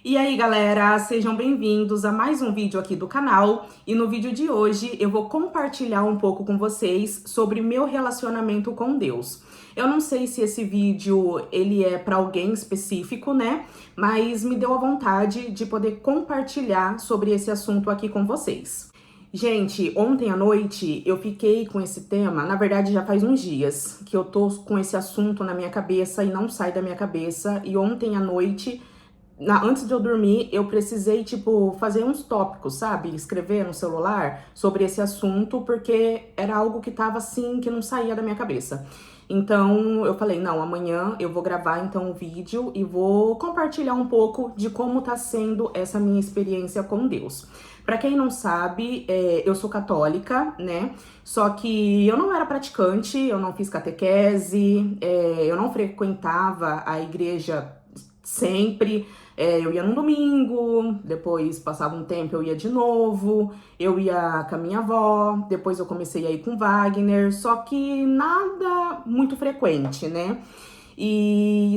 E aí, galera, sejam bem-vindos a mais um vídeo aqui do canal. E no vídeo de hoje eu vou compartilhar um pouco com vocês sobre meu relacionamento com Deus. Eu não sei se esse vídeo ele é para alguém específico, né? Mas me deu a vontade de poder compartilhar sobre esse assunto aqui com vocês. Gente, ontem à noite eu fiquei com esse tema, na verdade já faz uns dias que eu tô com esse assunto na minha cabeça e não sai da minha cabeça. E ontem à noite, antes de eu dormir, eu precisei, fazer uns tópicos, sabe? Escrever no celular sobre esse assunto, porque era algo que tava assim, que não saía da minha cabeça. Então, eu falei, não, amanhã eu vou gravar então um vídeo e vou compartilhar um pouco de como tá sendo essa minha experiência com Deus. Pra quem não sabe, eu sou católica, né? Só que eu não era praticante, eu não fiz catequese, eu não frequentava a igreja sempre. Eu ia no domingo, depois passava um tempo eu ia de novo, eu ia com a minha avó, depois eu comecei a ir com Wagner, só que nada muito frequente, né? E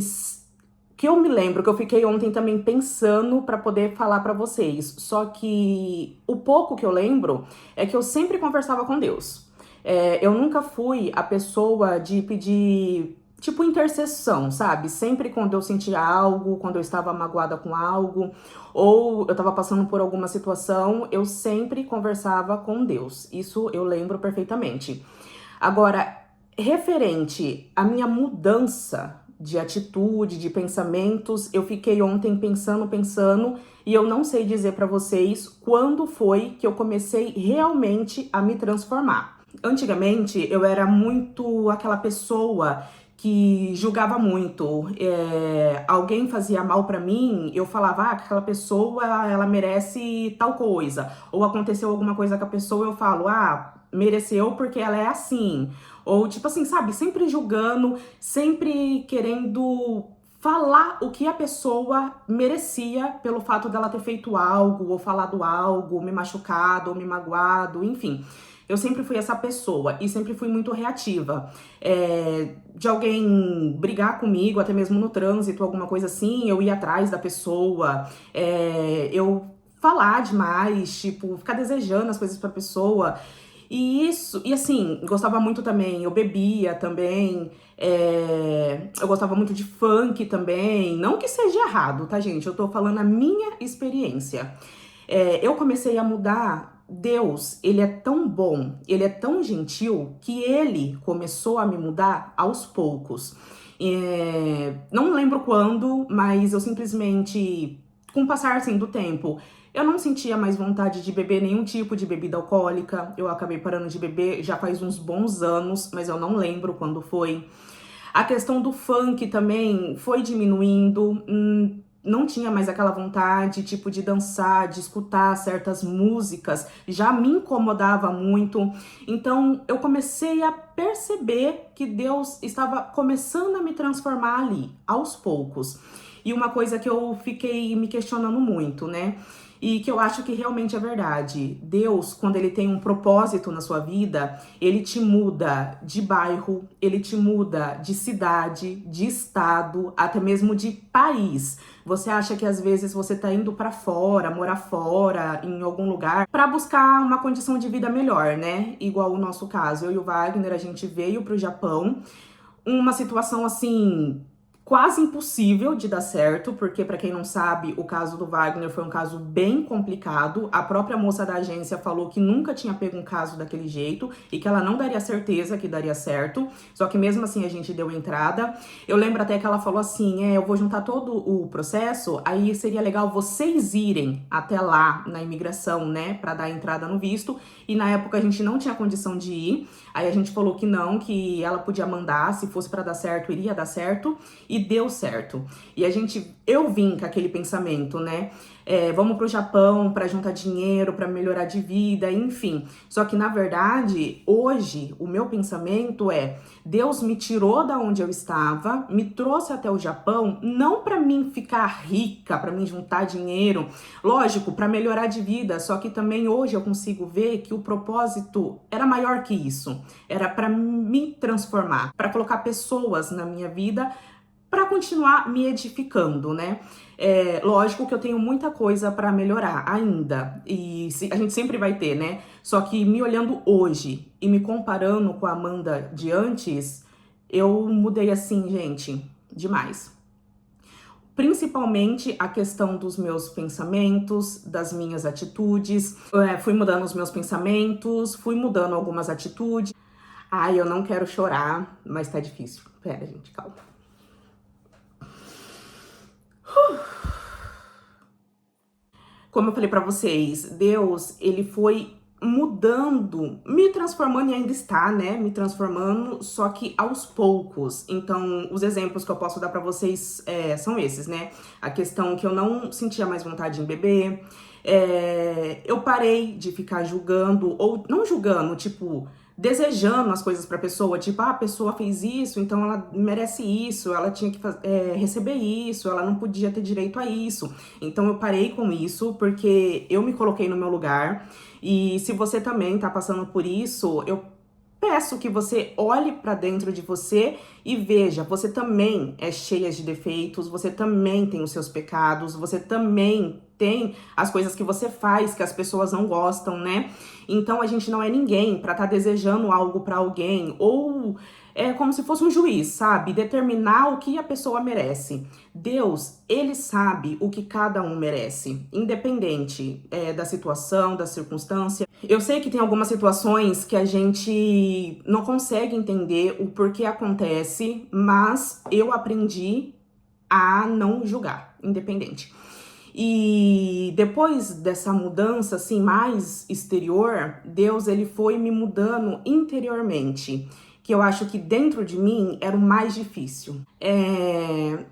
que eu me lembro que eu fiquei ontem também pensando para poder falar para vocês, só que o pouco que eu lembro é que eu sempre conversava com Deus. Eu nunca fui a pessoa de pedir tipo intercessão, sabe? Sempre quando eu sentia algo, quando eu estava magoada com algo, ou eu estava passando por alguma situação, eu sempre conversava com Deus. Isso eu lembro perfeitamente. Agora, referente à minha mudança de atitude, de pensamentos, eu fiquei ontem pensando, e eu não sei dizer para vocês quando foi que eu comecei realmente a me transformar. Antigamente, eu era muito aquela pessoa que julgava muito. Alguém fazia mal pra mim, eu falava, aquela pessoa, ela merece tal coisa. Ou aconteceu alguma coisa com a pessoa, eu falo, mereceu porque ela é assim. Ou tipo assim, sabe, sempre julgando, sempre querendo falar o que a pessoa merecia pelo fato dela ter feito algo, ou falado algo, me machucado, ou me magoado, enfim. Eu sempre fui essa pessoa e sempre fui muito reativa. De alguém brigar comigo, até mesmo no trânsito, alguma coisa assim, eu ia atrás da pessoa, eu falar demais, tipo, ficar desejando as coisas pra pessoa. E assim, gostava muito também, eu bebia também, eu gostava muito de funk também. Não que seja errado, tá, gente? Eu tô falando a minha experiência. Eu comecei a mudar. Deus, ele é tão bom, ele é tão gentil, que ele começou a me mudar aos poucos. Não lembro quando, mas eu simplesmente, com o passar assim, do tempo, eu não sentia mais vontade de beber nenhum tipo de bebida alcoólica. Eu acabei parando de beber já faz uns bons anos, mas eu não lembro quando foi. A questão do funk também foi diminuindo. Não tinha mais aquela vontade, tipo, de dançar, de escutar certas músicas, já me incomodava muito. Então, eu comecei a perceber que Deus estava começando a me transformar ali, aos poucos. E uma coisa que eu fiquei me questionando muito, né? E que eu acho que realmente é verdade. Deus, quando ele tem um propósito na sua vida, ele te muda de bairro, ele te muda de cidade, de estado, até mesmo de país. Você acha que às vezes você tá indo pra fora, morar fora, em algum lugar, pra buscar uma condição de vida melhor, né? Igual o nosso caso, eu e o Wagner, a gente veio pro Japão, uma situação assim quase impossível de dar certo, porque para quem não sabe, o caso do Wagner foi um caso bem complicado. A própria moça da agência falou que nunca tinha pego um caso daquele jeito e que ela não daria certeza que daria certo. Só que mesmo assim a gente deu entrada. Eu lembro até que ela falou assim, eu vou juntar todo o processo, aí seria legal vocês irem até lá na imigração, né, para dar entrada no visto. E na época a gente não tinha condição de ir. Aí a gente falou que não, que ela podia mandar, se fosse para dar certo, iria dar certo. E deu certo. E eu vim com aquele pensamento, né? Vamos pro Japão para juntar dinheiro, para melhorar de vida, enfim. Só que na verdade, hoje, o meu pensamento é: Deus me tirou da onde eu estava, me trouxe até o Japão, não para mim ficar rica, para mim juntar dinheiro, lógico, para melhorar de vida. Só que também hoje eu consigo ver que o propósito era maior que isso. Era para me transformar, para colocar pessoas na minha vida para continuar me edificando, né? Lógico que eu tenho muita coisa para melhorar ainda, e a gente sempre vai ter, né? Só que me olhando hoje e me comparando com a Amanda de antes, eu mudei assim, gente, demais. Principalmente a questão dos meus pensamentos, das minhas atitudes. Fui mudando os meus pensamentos, fui mudando algumas atitudes. Ai, eu não quero chorar, mas tá difícil. Pera, gente, calma. Como eu falei pra vocês, Deus, ele foi mudando, me transformando e ainda está, né, me transformando, só que aos poucos. Então, os exemplos que eu posso dar pra vocês são esses, né? A questão que eu não sentia mais vontade em beber, eu parei de ficar julgando, ou não julgando, tipo, desejando as coisas pra pessoa, tipo, a pessoa fez isso, então ela merece isso, ela tinha que receber isso, ela não podia ter direito a isso. Então eu parei com isso, porque eu me coloquei no meu lugar, e se você também tá passando por isso, eu peço que você olhe para dentro de você e veja, você também é cheia de defeitos, você também tem os seus pecados, você também tem as coisas que você faz que as pessoas não gostam, né? Então a gente não é ninguém para estar desejando algo para alguém, ou é como se fosse um juiz, sabe? Determinar o que a pessoa merece. Deus, ele sabe o que cada um merece, independente da situação, da circunstância. Eu sei que tem algumas situações que a gente não consegue entender o porquê acontece, mas eu aprendi a não julgar, independente. E depois dessa mudança assim mais exterior, Deus ele foi me mudando interiormente, que eu acho que dentro de mim era o mais difícil.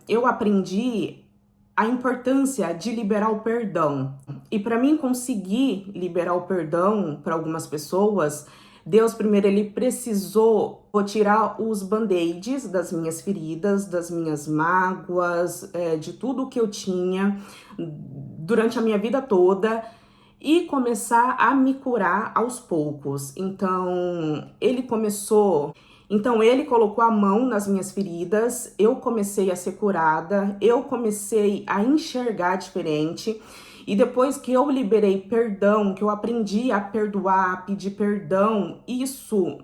Eu aprendi a importância de liberar o perdão. E para mim conseguir liberar o perdão para algumas pessoas, Deus primeiro ele precisou tirar os band-aids das minhas feridas, das minhas mágoas, de tudo que eu tinha durante a minha vida toda e começar a me curar aos poucos. Então, ele colocou a mão nas minhas feridas, eu comecei a ser curada, eu comecei a enxergar diferente. E depois que eu liberei perdão, que eu aprendi a perdoar, a pedir perdão, isso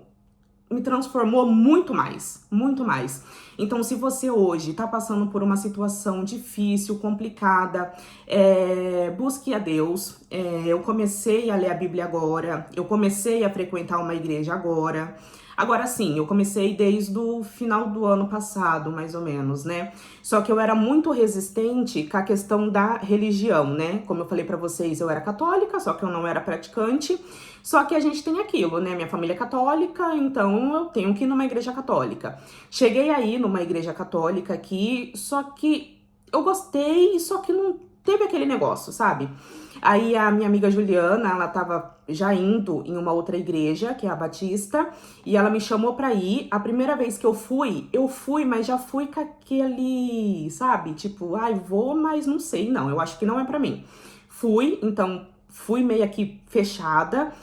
me transformou muito mais, muito mais. Então, se você hoje tá passando por uma situação difícil, complicada, busque a Deus. Eu comecei a ler a Bíblia agora, eu comecei a frequentar uma igreja agora. Agora sim, eu comecei desde o final do ano passado, mais ou menos, né? Só que eu era muito resistente com a questão da religião, né? Como eu falei pra vocês, eu era católica, só que eu não era praticante. Só que a gente tem aquilo, né? Minha família é católica, então eu tenho que ir numa igreja católica. Cheguei aí numa igreja católica aqui, só que eu gostei, só que não teve aquele negócio, sabe? Aí a minha amiga Juliana, ela tava já indo em uma outra igreja, que é a Batista, e ela me chamou pra ir. A primeira vez que eu fui, mas já fui com aquele, sabe? Tipo, ai, vou, mas não sei, não, eu acho que não é pra mim. Fui, então, fui meio que fechada.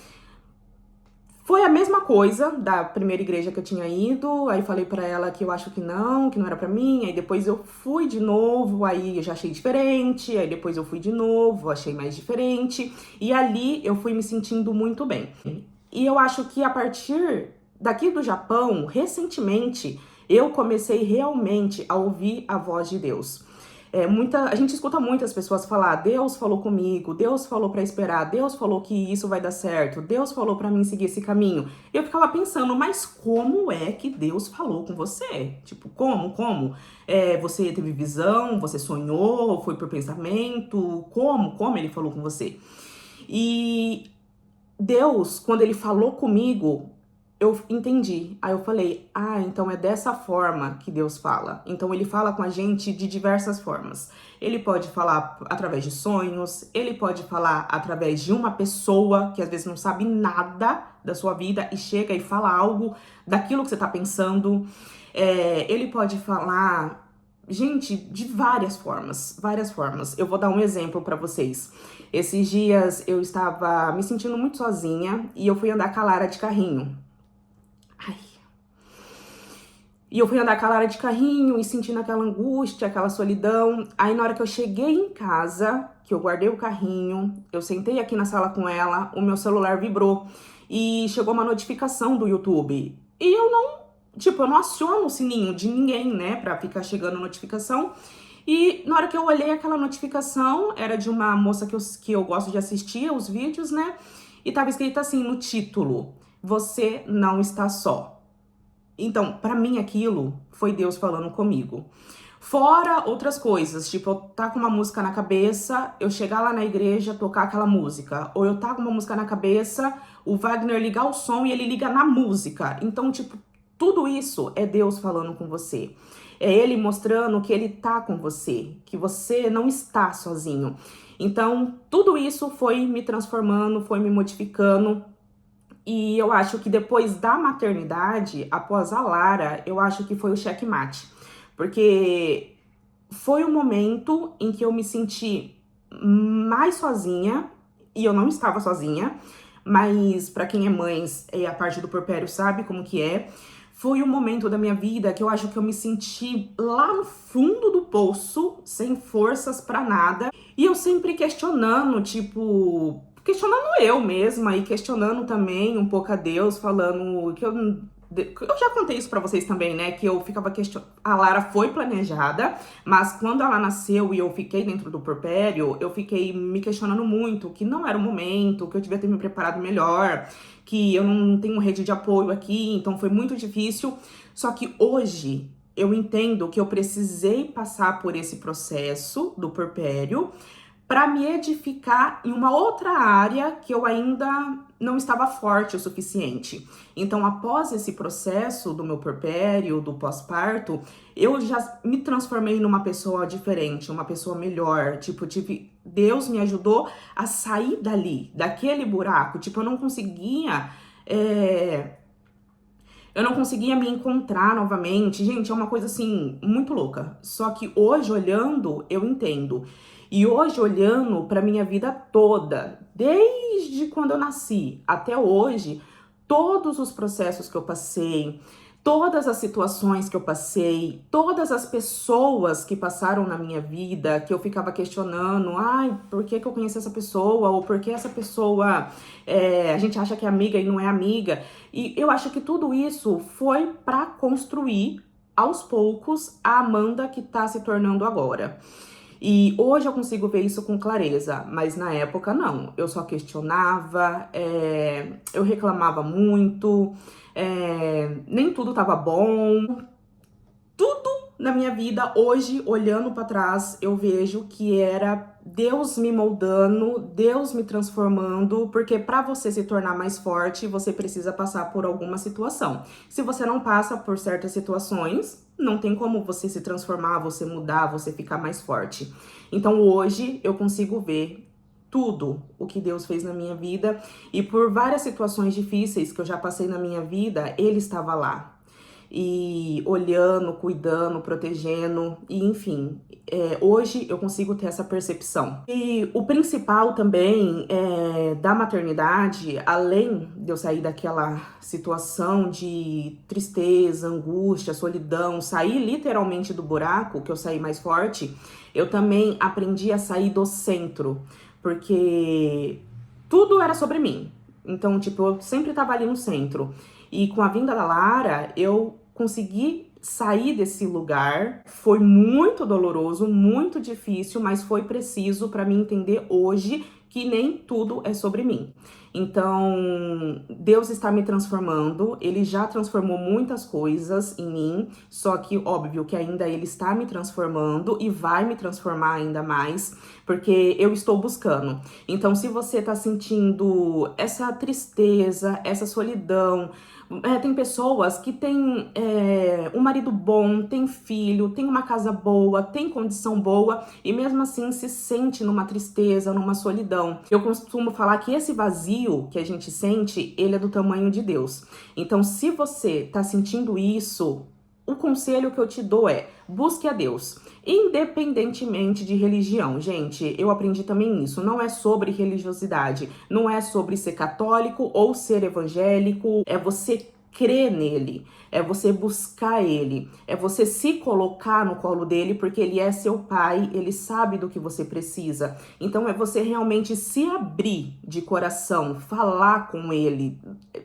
Foi a mesma coisa da primeira igreja que eu tinha ido, aí falei pra ela que eu acho que não era pra mim, aí depois eu fui de novo, aí eu já achei diferente, aí depois eu fui de novo, achei mais diferente, e ali eu fui me sentindo muito bem. E eu acho que a partir daqui do Japão, recentemente, eu comecei realmente a ouvir a voz de Deus. A gente escuta muitas pessoas falar, Deus falou comigo, Deus falou pra esperar, Deus falou que isso vai dar certo, Deus falou pra mim seguir esse caminho. Eu ficava pensando, mas como é que Deus falou com você? Tipo, como? Você teve visão, você sonhou, foi por pensamento, como ele falou com você? E Deus, quando ele falou comigo, eu entendi. Aí eu falei, então é dessa forma que Deus fala. Então ele fala com a gente de diversas formas. Ele pode falar através de sonhos, ele pode falar através de uma pessoa que às vezes não sabe nada da sua vida e chega e fala algo daquilo que você tá pensando. Ele pode falar, gente, de várias formas, várias formas. Eu vou dar um exemplo pra vocês. Esses dias eu estava me sentindo muito sozinha e eu fui andar com a Lara de carrinho. Ai. E eu fui andar com a Lara de carrinho e sentindo aquela angústia, aquela solidão. Aí na hora que eu cheguei em casa, que eu guardei o carrinho, eu sentei aqui na sala com ela, o meu celular vibrou e chegou uma notificação do YouTube. E eu não aciono o sininho de ninguém, né, pra ficar chegando notificação. E na hora que eu olhei aquela notificação, era de uma moça que eu gosto de assistir os vídeos, né, e tava escrito assim no título: "Você não está só". Então, pra mim aquilo foi Deus falando comigo. Fora outras coisas, tipo, eu tá com uma música na cabeça, eu chegar lá na igreja, tocar aquela música. Ou eu tá com uma música na cabeça, o Wagner ligar o som e ele liga na música. Então, tipo, tudo isso é Deus falando com você. É Ele mostrando que Ele tá com você, que você não está sozinho. Então, tudo isso foi me transformando, foi me modificando. E eu acho que depois da maternidade, após a Lara, eu acho que foi o checkmate. Porque foi um momento em que eu me senti mais sozinha, e eu não estava sozinha, mas pra quem é mãe, a parte do puerpério sabe como que é. Foi um momento da minha vida que eu acho que eu me senti lá no fundo do poço, sem forças pra nada. E eu sempre questionando, tipo, questionando eu mesma e questionando também um pouco a Deus, falando que eu já contei isso pra vocês também, né? Que eu ficava questionando. A Lara foi planejada, mas quando ela nasceu e eu fiquei dentro do puerpério, eu fiquei me questionando muito, que não era o momento, que eu devia ter me preparado melhor, que eu não tenho rede de apoio aqui, então foi muito difícil. Só que hoje eu entendo que eu precisei passar por esse processo do puerpério para me edificar em uma outra área que eu ainda não estava forte o suficiente. Então, após esse processo do meu puerpério, do pós-parto, eu já me transformei numa pessoa diferente, uma pessoa melhor. Tipo, Deus me ajudou a sair dali, daquele buraco. Tipo, eu não conseguia me encontrar novamente. Gente, é uma coisa assim, muito louca. Só que hoje, olhando, eu entendo. E hoje, olhando pra minha vida toda, desde quando eu nasci até hoje, todos os processos que eu passei, todas as situações que eu passei, todas as pessoas que passaram na minha vida, que eu ficava questionando, ai, por que eu conheci essa pessoa? Ou por que essa pessoa, a gente acha que é amiga e não é amiga. E eu acho que tudo isso foi pra construir, aos poucos, a Amanda que tá se tornando agora. E hoje eu consigo ver isso com clareza, mas na época não. Eu só questionava, eu reclamava muito, nem tudo tava bom. Tudo na minha vida, hoje, olhando pra trás, eu vejo que era Deus me moldando, Deus me transformando, porque pra você se tornar mais forte, você precisa passar por alguma situação. Se você não passa por certas situações, não tem como você se transformar, você mudar, você ficar mais forte. Então hoje eu consigo ver tudo o que Deus fez na minha vida, e por várias situações difíceis que eu já passei na minha vida, Ele estava lá. E olhando, cuidando, protegendo, e enfim, hoje eu consigo ter essa percepção. E o principal também da maternidade, além de eu sair daquela situação de tristeza, angústia, solidão, sair literalmente do buraco, que eu saí mais forte, eu também aprendi a sair do centro, porque tudo era sobre mim. Então, tipo, eu sempre tava ali no centro. E com a vinda da Lara, eu consegui sair desse lugar. Foi muito doloroso, muito difícil, mas foi preciso para mim entender hoje que nem tudo é sobre mim. Então, Deus está me transformando, Ele já transformou muitas coisas em mim, só que óbvio que ainda Ele está me transformando e vai me transformar ainda mais, porque eu estou buscando. Então, se você está sentindo essa tristeza, essa solidão, tem pessoas que têm um marido bom, tem filho, tem uma casa boa, tem condição boa e mesmo assim se sente numa tristeza, numa solidão. Eu costumo falar que esse vazio que a gente sente, ele é do tamanho de Deus. Então, se você tá sentindo isso, o conselho que eu te dou é: busque a Deus, independentemente de religião. Gente, eu aprendi também isso. Não é sobre religiosidade, não é sobre ser católico ou ser evangélico. É você crer nele, é você buscar ele, é você se colocar no colo dele, porque ele é seu pai, ele sabe do que você precisa. Então é você realmente se abrir de coração, falar com ele,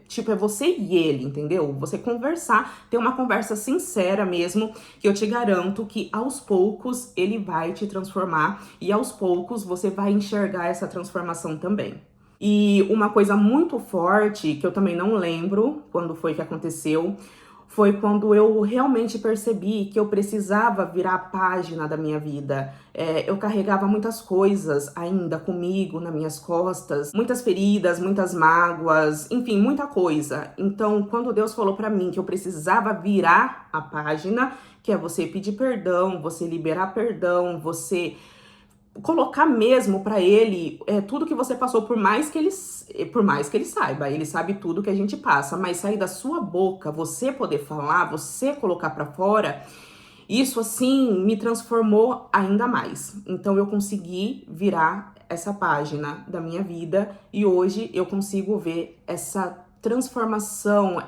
tipo, é você e ele, entendeu? Você conversar, ter uma conversa sincera mesmo, que eu te garanto que aos poucos ele vai te transformar e aos poucos você vai enxergar essa transformação também. E uma coisa muito forte, que eu também não lembro quando foi que aconteceu, foi quando eu realmente percebi que eu precisava virar a página da minha vida. Eu carregava muitas coisas ainda comigo, nas minhas costas, muitas feridas, muitas mágoas, enfim, muita coisa. Então, quando Deus falou pra mim que eu precisava virar a página, que é você pedir perdão, você liberar perdão, você colocar mesmo pra ele tudo que você passou, por mais que ele saiba, ele sabe tudo que a gente passa, mas sair da sua boca, você poder falar, você colocar pra fora, isso assim me transformou ainda mais. Então eu consegui virar essa página da minha vida e hoje eu consigo ver essa transformação,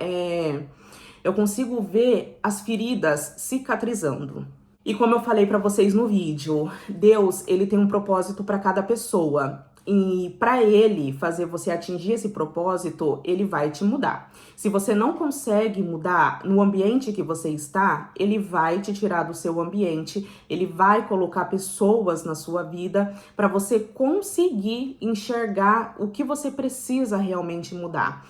eu consigo ver as feridas cicatrizando. E como eu falei pra vocês no vídeo, Deus, ele tem um propósito pra cada pessoa. E pra ele fazer você atingir esse propósito, ele vai te mudar. Se você não consegue mudar no ambiente que você está, ele vai te tirar do seu ambiente, ele vai colocar pessoas na sua vida pra você conseguir enxergar o que você precisa realmente mudar.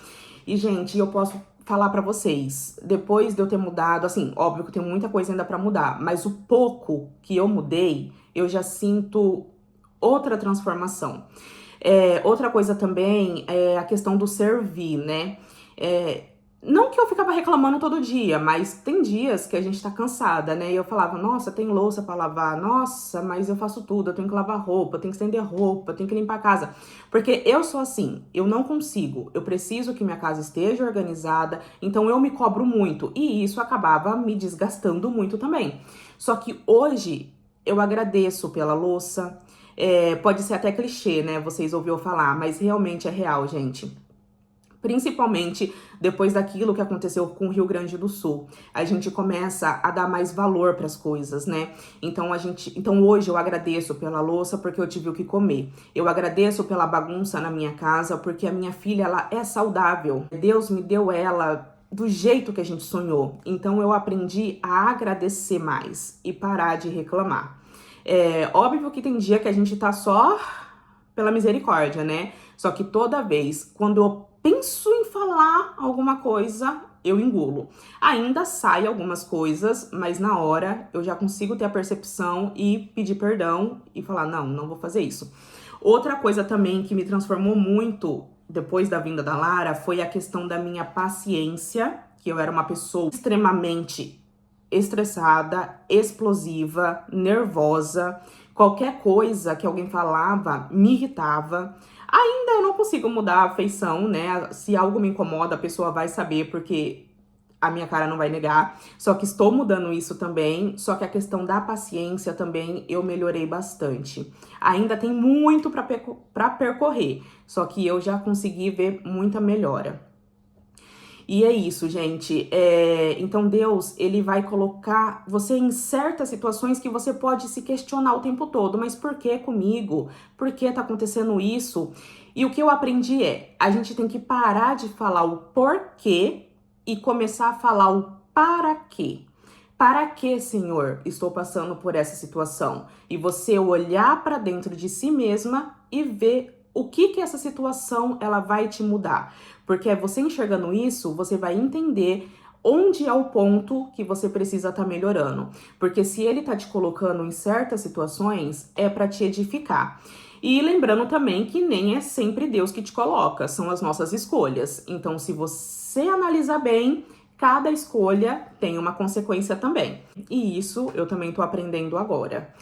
E, gente, eu posso falar pra vocês, depois de eu ter mudado, assim, óbvio que tem muita coisa ainda pra mudar, mas o pouco que eu mudei, eu já sinto outra transformação. Outra coisa também é a questão do servir, né? Não que eu ficava reclamando todo dia, mas tem dias que a gente tá cansada, né? E eu falava, nossa, tem louça pra lavar, nossa, mas eu faço tudo, eu tenho que lavar roupa, eu tenho que estender roupa, eu tenho que limpar a casa. Porque eu sou assim, eu não consigo, eu preciso que minha casa esteja organizada, então eu me cobro muito. E isso acabava me desgastando muito também. Só que hoje eu agradeço pela louça, pode ser até clichê, né? Vocês ouviram falar, mas realmente é real, gente. Principalmente depois daquilo que aconteceu com o Rio Grande do Sul. A gente começa a dar mais valor para as coisas, né? Então hoje eu agradeço pela louça porque eu tive o que comer. Eu agradeço pela bagunça na minha casa porque a minha filha, ela é saudável. Deus me deu ela do jeito que a gente sonhou. Então eu aprendi a agradecer mais e parar de reclamar. Óbvio que tem dia que a gente tá só pela misericórdia, né? Só que toda vez, quando eu penso em falar alguma coisa, eu engulo. Ainda sai algumas coisas, mas na hora eu já consigo ter a percepção e pedir perdão e falar, não vou fazer isso. Outra coisa também que me transformou muito depois da vinda da Lara foi a questão da minha paciência, que eu era uma pessoa extremamente estressada, explosiva, nervosa. Qualquer coisa que alguém falava me irritava. Ainda eu não consigo mudar a feição, né? Se algo me incomoda, a pessoa vai saber, porque a minha cara não vai negar. Só que estou mudando isso também. Só que a questão da paciência também eu melhorei bastante. Ainda tem muito para percorrer, só que eu já consegui ver muita melhora. E é isso, gente. Então Deus, ele vai colocar você em certas situações que você pode se questionar o tempo todo. Mas por que comigo? Por que tá acontecendo isso? E o que eu aprendi a gente tem que parar de falar o porquê e começar a falar o para quê. Para que, Senhor, estou passando por essa situação? E você olhar para dentro de si mesma e ver o que essa situação ela vai te mudar. Porque você enxergando isso, você vai entender onde é o ponto que você precisa estar melhorando. Porque se ele tá te colocando em certas situações, é para te edificar. E lembrando também que nem é sempre Deus que te coloca, são as nossas escolhas. Então, se você analisar bem, cada escolha tem uma consequência também. E isso eu também tô aprendendo agora.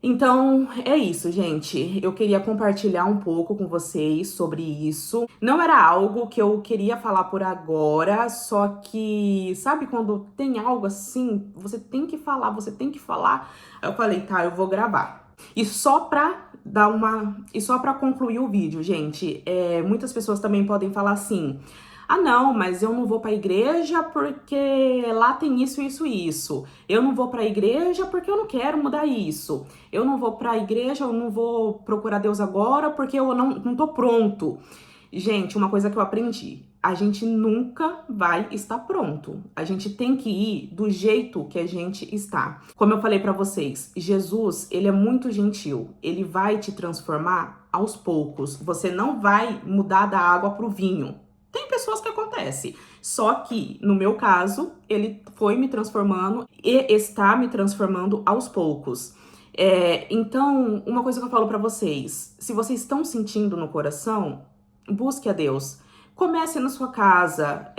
Então, é isso, gente. Eu queria compartilhar um pouco com vocês sobre isso. Não era algo que eu queria falar por agora, só que, sabe quando tem algo assim, você tem que falar, você tem que falar. Aí eu falei, tá, eu vou gravar. E só pra concluir o vídeo, gente, muitas pessoas também podem falar assim, Ah, não, mas eu não vou para a igreja porque lá tem isso, isso e isso. Eu não vou para a igreja porque eu não quero mudar isso. Eu não vou para a igreja, eu não vou procurar Deus agora porque eu não tô pronto. Gente, uma coisa que eu aprendi, a gente nunca vai estar pronto. A gente tem que ir do jeito que a gente está. Como eu falei pra vocês, Jesus, ele é muito gentil. Ele vai te transformar aos poucos. Você não vai mudar da água pro vinho. Tem pessoas que acontece. Só que, no meu caso, ele foi me transformando e está me transformando aos poucos. Então, uma coisa que eu falo pra vocês, se vocês estão sentindo no coração, busque a Deus. Comece na sua casa,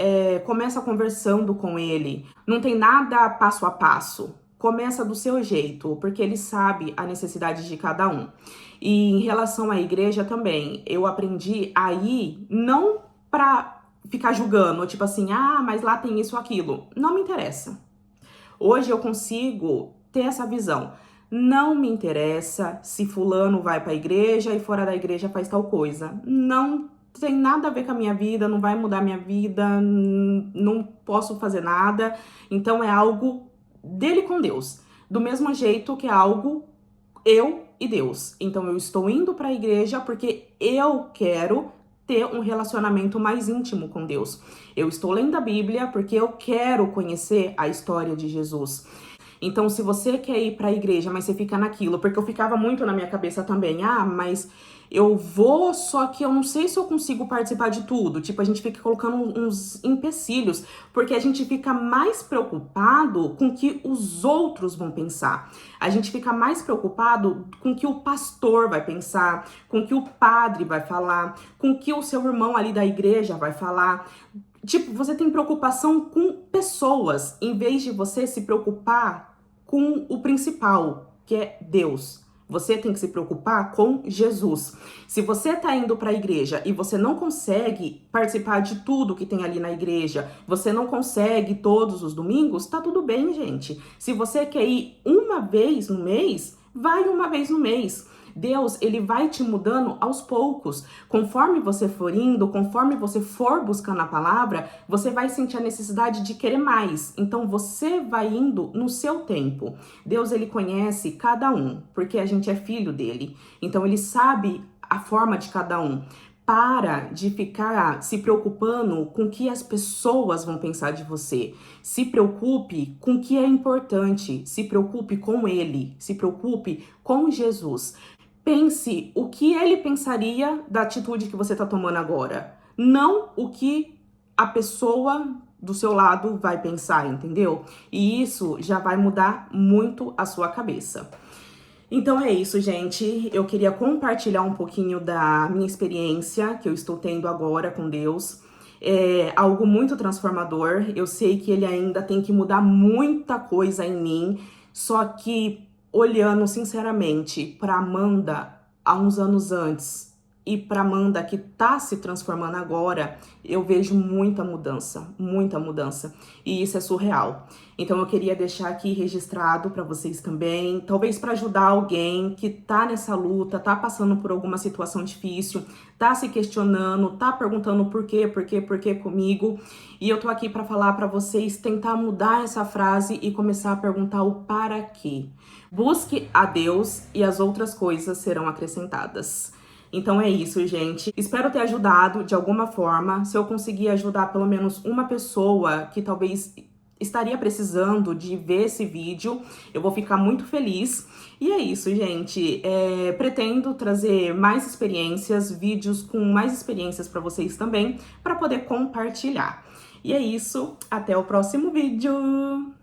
começa conversando com Ele. Não tem nada passo a passo. Começa do seu jeito, porque Ele sabe a necessidade de cada um. E em relação à igreja também, eu aprendi a ir não pra ficar julgando, tipo assim, ah, mas lá tem isso ou aquilo. Não me interessa. Hoje eu consigo ter essa visão. Não me interessa se fulano vai pra igreja e fora da igreja faz tal coisa. Não tem nada a ver com a minha vida, não vai mudar minha vida, não posso fazer nada. Então é algo dele com Deus. Do mesmo jeito que é algo eu e Deus. Então eu estou indo para a igreja porque eu quero ter um relacionamento mais íntimo com Deus. Eu estou lendo a Bíblia porque eu quero conhecer a história de Jesus. Então, se você quer ir para a igreja, mas você fica naquilo, porque eu ficava muito na minha cabeça também, ah, mas eu vou, só que eu não sei se eu consigo participar de tudo. Tipo, a gente fica colocando uns empecilhos, porque a gente fica mais preocupado com o que os outros vão pensar. A gente fica mais preocupado com o que o pastor vai pensar, com o que o padre vai falar, com o que o seu irmão ali da igreja vai falar. Tipo, você tem preocupação com pessoas, em vez de você se preocupar com o principal, que é Deus. Você tem que se preocupar com Jesus. Se você tá indo para a igreja e você não consegue participar de tudo que tem ali na igreja, você não consegue todos os domingos, tá tudo bem, gente. Se você quer ir uma vez no mês, vai uma vez no mês. Deus, ele vai te mudando aos poucos. Conforme você for indo, conforme você for buscando a palavra, você vai sentir a necessidade de querer mais. Então, você vai indo no seu tempo. Deus, ele conhece cada um, porque a gente é filho dele. Então, ele sabe a forma de cada um. Para de ficar se preocupando com o que as pessoas vão pensar de você. Se preocupe com o que é importante. Se preocupe com ele. Se preocupe com Jesus. Pense o que ele pensaria da atitude que você está tomando agora. Não o que a pessoa do seu lado vai pensar, entendeu? E isso já vai mudar muito a sua cabeça. Então é isso, gente. Eu queria compartilhar um pouquinho da minha experiência que eu estou tendo agora com Deus. É algo muito transformador. Eu sei que ele ainda tem que mudar muita coisa em mim, só que olhando sinceramente para Amanda há uns anos antes e para Amanda que tá se transformando agora, eu vejo muita mudança, e isso é surreal. Então eu queria deixar aqui registrado para vocês também, talvez para ajudar alguém que tá nessa luta, tá passando por alguma situação difícil, tá se questionando, tá perguntando por quê comigo. E eu tô aqui para falar para vocês tentar mudar essa frase e começar a perguntar o para quê. Busque a Deus e as outras coisas serão acrescentadas. Então é isso, gente. Espero ter ajudado de alguma forma. Se eu conseguir ajudar pelo menos uma pessoa que talvez estaria precisando de ver esse vídeo, eu vou ficar muito feliz. E é isso, gente. Pretendo trazer mais experiências, vídeos com mais experiências para vocês também, para poder compartilhar. E é isso. Até o próximo vídeo!